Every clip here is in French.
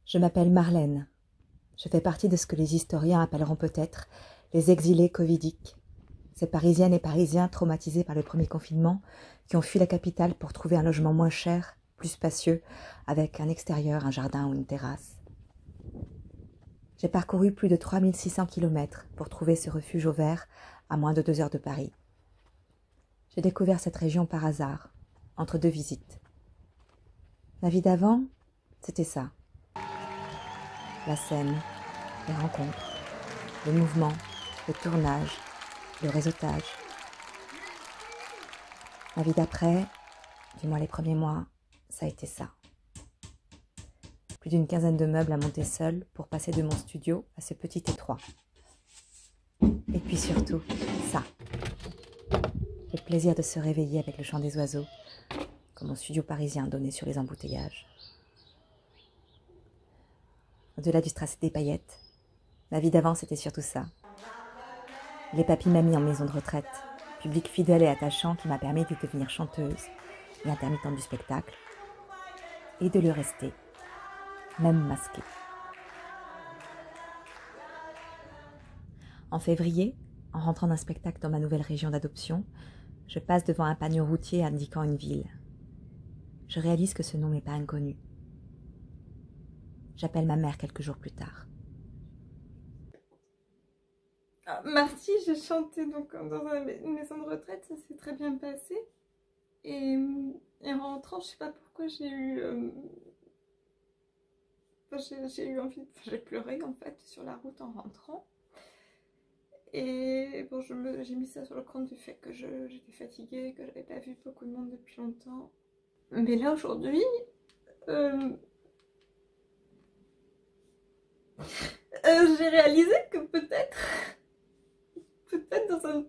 Je m'appelle Marlène. Je fais partie de ce que les historiens appelleront peut-être les exilés covidiques. Ces Parisiennes et Parisiens traumatisés par le premier confinement qui ont fui la capitale pour trouver un logement moins cher, plus spacieux, avec un extérieur, un jardin ou une terrasse. J'ai parcouru plus de 3600 kilomètres pour trouver ce refuge au vert à moins de 2 heures de Paris. J'ai découvert cette région par hasard, entre 2 visites. La vie d'avant, c'était ça. La scène, les rencontres, le mouvement, le tournage, le réseautage. La vie d'après, du moins les premiers mois, ça a été ça. Plus d'une quinzaine de meubles à monter seul pour passer de mon studio à ce petit étroit. Et puis surtout, ça. Le plaisir de se réveiller avec le chant des oiseaux, comme mon studio parisien donné sur les embouteillages. Au-delà du strass des paillettes, la vie d'avant c'était surtout ça. Les papis mamies en maison de retraite, public fidèle et attachant qui m'a permis de devenir chanteuse et intermittente du spectacle, et de le rester, même masquée. En février, en rentrant d'un spectacle dans ma nouvelle région d'adoption, je passe devant un panneau routier indiquant une ville. Je réalise que ce nom m'est pas inconnu. J'appelle ma mère quelques jours plus tard. Mardi, j'ai chanté donc dans une maison de retraite, ça s'est très bien passé. Et en rentrant, je sais pas pourquoi j'ai eu envie, j'ai pleuré en fait sur la route en rentrant. Et bon, j'ai mis ça sur le compte du fait que j'étais fatiguée, que j'avais pas vu beaucoup de monde depuis longtemps. Mais là aujourd'hui, j'ai réalisé que peut-être dans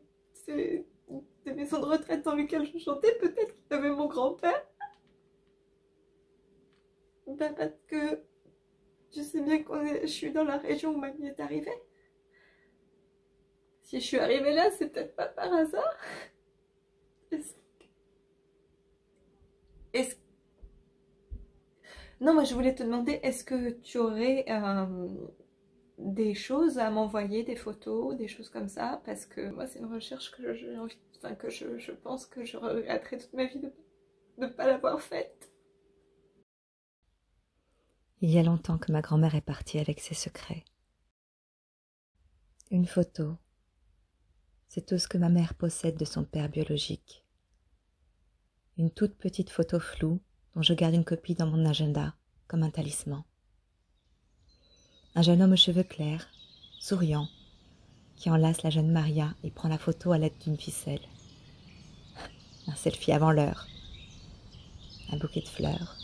des maisons de retraite dans lesquelles je chantais, peut-être qu'il y avait mon grand-père. Ben parce que je sais bien je suis dans la région où mamie est arrivée. Si je suis arrivée là, c'est peut-être pas par hasard. Est-ce... Non, moi je voulais te demander, est-ce que tu aurais des choses à m'envoyer, des photos, des choses comme ça? Parce que moi c'est une recherche que j'ai envie, enfin que je pense que je regretterai toute ma vie de ne pas l'avoir faite. Il y a longtemps que ma grand-mère est partie avec ses secrets. Une photo, c'est tout ce que ma mère possède de son père biologique. Une toute petite photo floue dont je garde une copie dans mon agenda comme un talisman. Un jeune homme aux cheveux clairs, souriant, qui enlace la jeune Maria et prend la photo à l'aide d'une ficelle. Un selfie avant l'heure, un bouquet de fleurs,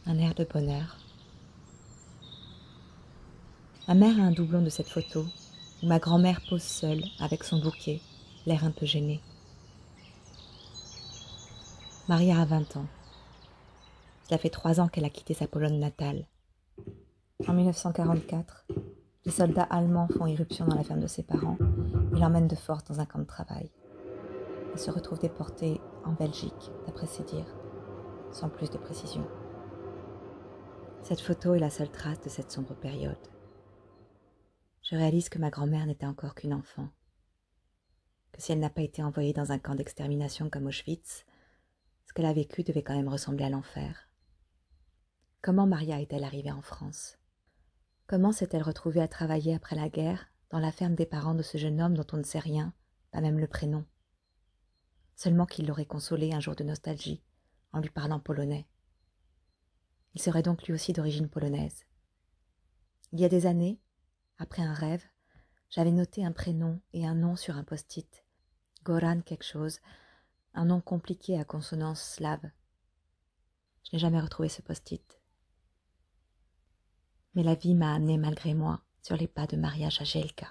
un air de bonheur. Ma mère a un doublon de cette photo où ma grand-mère pose seule avec son bouquet, l'air un peu gêné. Maria a 20 ans. Cela fait 3 ans qu'elle a quitté sa Pologne natale. En 1944, les soldats allemands font irruption dans la ferme de ses parents et l'emmènent de force dans un camp de travail. Elle se retrouve déportée en Belgique, d'après ses dires, sans plus de précision. Cette photo est la seule trace de cette sombre période. Je réalise que ma grand-mère n'était encore qu'une enfant, que si elle n'a pas été envoyée dans un camp d'extermination comme Auschwitz, ce qu'elle a vécu devait quand même ressembler à l'enfer. Comment Maria est-elle arrivée en France? Comment s'est-elle retrouvée à travailler après la guerre dans la ferme des parents de ce jeune homme dont on ne sait rien, pas même le prénom? Seulement qu'il l'aurait consolée un jour de nostalgie en lui parlant polonais. Il serait donc lui aussi d'origine polonaise. Il y a des années, après un rêve, j'avais noté un prénom et un nom sur un post-it. Goran quelque chose, un nom compliqué à consonance slave. Je n'ai jamais retrouvé ce post-it. Mais la vie m'a amené malgré moi sur les pas de Maria Jagielka.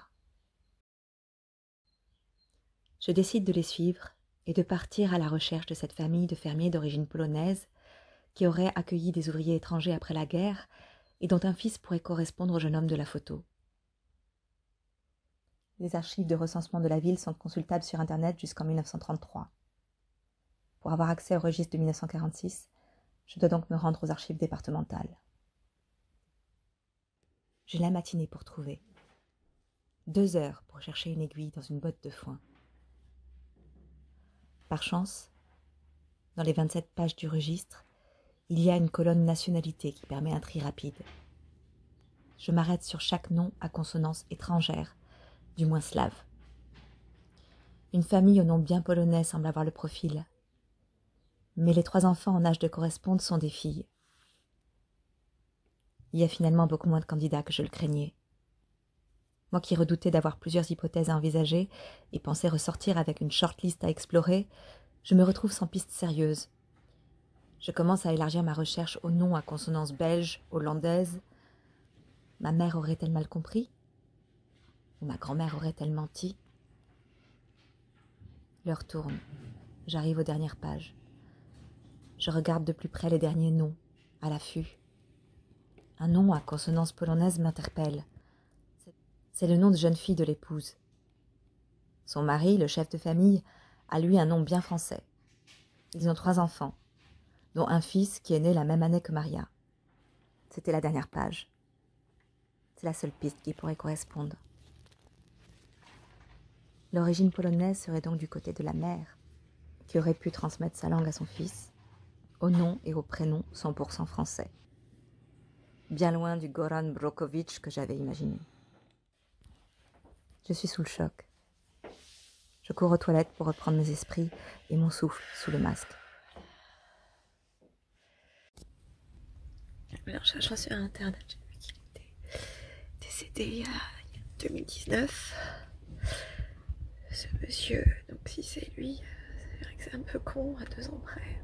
Je décide de les suivre et de partir à la recherche de cette famille de fermiers d'origine polonaise qui aurait accueilli des ouvriers étrangers après la guerre et dont un fils pourrait correspondre au jeune homme de la photo. Les archives de recensement de la ville sont consultables sur Internet jusqu'en 1933. Pour avoir accès au registre de 1946, je dois donc me rendre aux archives départementales. J'ai la matinée pour trouver. 2 heures pour chercher une aiguille dans une botte de foin. Par chance, dans les 27 pages du registre, il y a une colonne nationalité qui permet un tri rapide. Je m'arrête sur chaque nom à consonance étrangère, du moins slave. Une famille au nom bien polonais semble avoir le profil. Mais les 3 enfants en âge de correspondre sont des filles. Il y a finalement beaucoup moins de candidats que je le craignais. Moi qui redoutais d'avoir plusieurs hypothèses à envisager et pensais ressortir avec une shortlist à explorer, je me retrouve sans piste sérieuse. Je commence à élargir ma recherche aux noms à consonance belge, hollandaise. Ma mère aurait-elle mal compris? Ou ma grand-mère aurait-elle menti? L'heure tourne. J'arrive aux dernières pages. Je regarde de plus près les derniers noms, à l'affût. Un nom à consonance polonaise m'interpelle. C'est le nom de jeune fille de l'épouse. Son mari, le chef de famille, a lui un nom bien français. Ils ont 3 enfants, dont un fils qui est né la même année que Maria. C'était la dernière page. C'est la seule piste qui pourrait correspondre. L'origine polonaise serait donc du côté de la mère, qui aurait pu transmettre sa langue à son fils, au nom et au prénom 100% français. Bien loin du Goran Brokovich que j'avais imaginé. Je suis sous le choc. Je cours aux toilettes pour reprendre mes esprits et mon souffle sous le masque. En cherchant sur internet, j'ai vu qu'il était décédé il y a 2019. Ce monsieur, donc si c'est lui, c'est vrai que c'est un peu con à 2 ans près.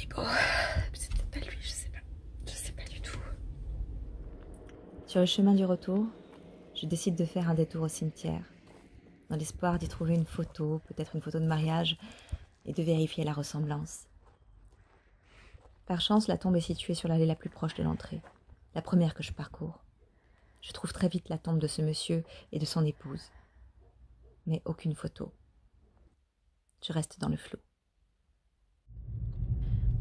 Et bon, c'est peut-être pas lui, je sais pas du tout. Sur le chemin du retour, je décide de faire un détour au cimetière, dans l'espoir d'y trouver une photo, peut-être une photo de mariage, et de vérifier la ressemblance. Par chance, la tombe est située sur l'allée la plus proche de l'entrée, la première que je parcours. Je trouve très vite la tombe de ce monsieur et de son épouse. Mais aucune photo. Je reste dans le flou.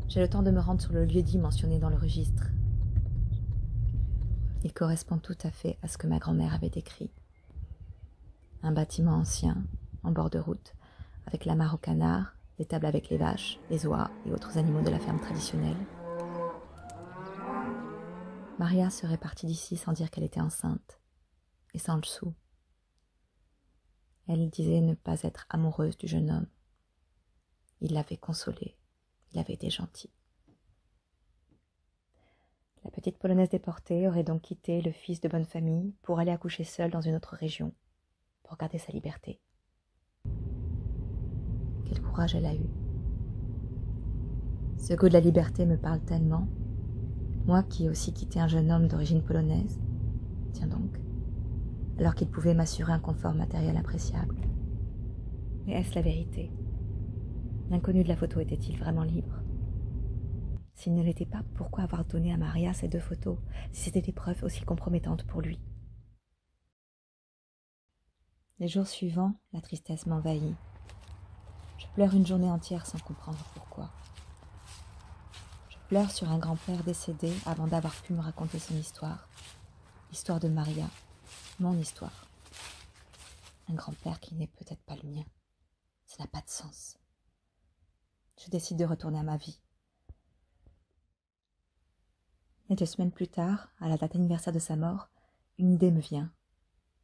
J'ai le temps de me rendre sur le lieu-dit mentionné dans le registre. Il correspond tout à fait à ce que ma grand-mère avait décrit. Un bâtiment ancien, en bord de route, avec la mare aux canards, les tables avec les vaches, les oies et autres animaux de la ferme traditionnelle. Maria serait partie d'ici sans dire qu'elle était enceinte, et sans le sou. Elle disait ne pas être amoureuse du jeune homme. Il l'avait consolée, il avait été gentil. La petite Polonaise déportée aurait donc quitté le fils de bonne famille pour aller accoucher seule dans une autre région, pour garder sa liberté. Quel courage elle a eu. Ce goût de la liberté me parle tellement, moi qui ai aussi quitté un jeune homme d'origine polonaise, tiens donc, alors qu'il pouvait m'assurer un confort matériel appréciable. Mais est-ce la vérité? L'inconnu de la photo était-il vraiment libre? S'il ne l'était pas, pourquoi avoir donné à Maria ces 2 photos, si c'était des preuves aussi compromettantes pour lui? Les jours suivants, la tristesse m'envahit. Je pleure une journée entière sans comprendre pourquoi. Je pleure sur un grand-père décédé avant d'avoir pu me raconter son histoire. L'histoire de Maria, mon histoire. Un grand-père qui n'est peut-être pas le mien. Ça n'a pas de sens. Je décide de retourner à ma vie. Et 2 semaines plus tard, à la date anniversaire de sa mort, une idée me vient,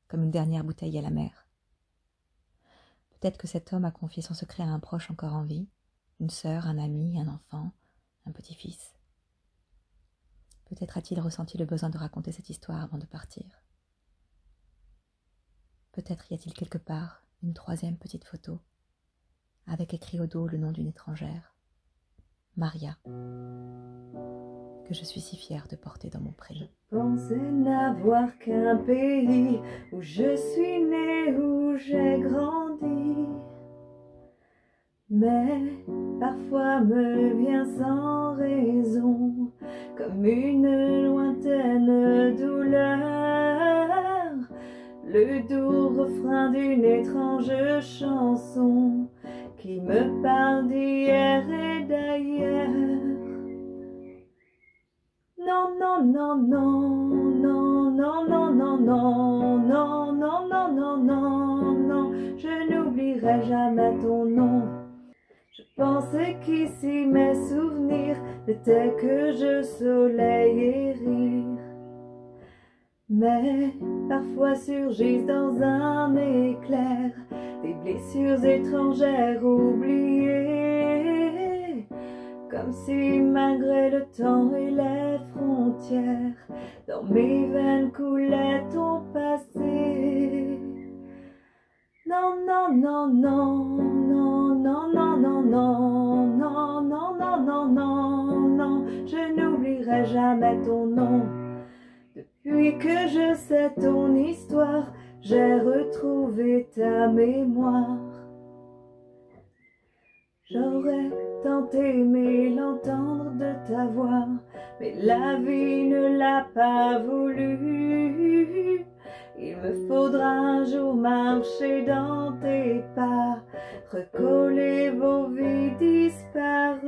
comme une dernière bouteille à la mer. Peut-être que cet homme a confié son secret à un proche encore en vie, une sœur, un ami, un enfant, un petit-fils. Peut-être a-t-il ressenti le besoin de raconter cette histoire avant de partir. Peut-être y a-t-il quelque part une 3e petite photo, avec écrit au dos le nom d'une étrangère, Maria, que je suis si fière de porter dans mon prénom. Je pensais n'avoir qu'un pays où je suis née, où j'ai grandi. Mais parfois me vient sans raison, comme une lointaine douleur, le doux refrain d'une étrange chanson qui me parle d'hier et d'ailleurs. Non, non, non, non, non, non, non, non, non, non, non, non, non, non, non, je n'oublierai jamais ton nom. Je pensais qu'ici mes souvenirs n'étaient que jeux, soleil et rire. Mais parfois surgissent dans un éclair des blessures étrangères oubliées, comme si malgré le temps et les frontières, dans mes veines coulait ton passé. Non, non, non, non, non, non, non, non, non, non, non, non, non, non, non, je n'oublierai jamais ton nom. Depuis que je sais ton histoire, j'ai retrouvé ta mémoire. J'aurais tant aimé l'entendre de ta voix, mais la vie ne l'a pas voulu. Il me faudra un jour marcher dans tes pas, recoller vos vies disparues.